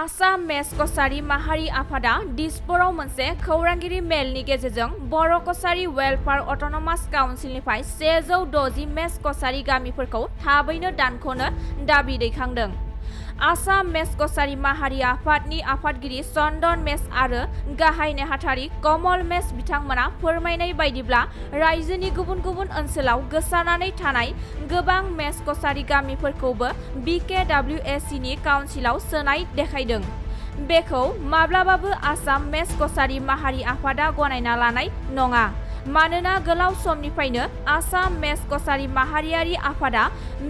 आसाम मेस कछारी माहारि आफादा दिसपुराव मोनसे खौरांगिरि मेलनि गेजेरजों बर'-कछारी वेलफेयार अट'नमास काउन्सिलनिफ्राय 160 मेस कछारी गामिफोरखौ थाबैनो दानख'नो दाबि दैखांदों। आसाम मेस कछारी माहारि आफादनि आफादगिरि चन्दन मेस आरो गाहाय नेहाथारि कमल मेस बिथांमोना फोरमायनाय बायदिब्ला रायजोनि गुबुन गुबुन ओनसोलाव गोसारनानै थानाय गोबां मेस कछारी गामिफोरखौबो BKWACनि काउन्सिलाव सोनाय देखायदों। बेखौ माब्लाबाबो आसाम मेस कछारी माहारि आफादा गनायना लानाय नङा। मानोना गोलाव समनिफ्रायनो आसाम मेस कछारी माहारियारि आफादा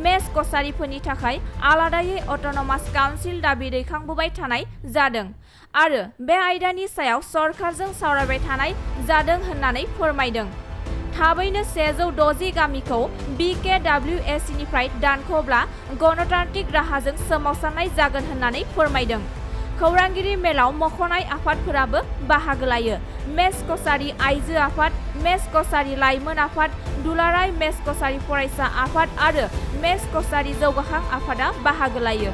मेस कछारीफोरनि थाखाय आलादायै अट'नमास काउन्सिल दाबि दैखांबोबाय थानाय जादों आरो बे आयदानि सायाव सरकारजों सावरायबाय थानाय जादों होननानै फोरमायदों। थाबैनो 160 गामिखौ BKWACनिफ्राय दानख'ब्ला गणतान्त्रिक राहाजों सोमावसारनाय जागोन होननानै फोरमायदों। खौरांगिरि मेलाव मख'नाय आफादफोराबो बाहागो लायो। मेस कछारी आइजो आफाद, मेस कछारी लाइमोन आफाद, दुलाराय मेस कछारी फरायसा आफाद आरो मेस कछारी जौगाखां आफादा बाहागो लायो।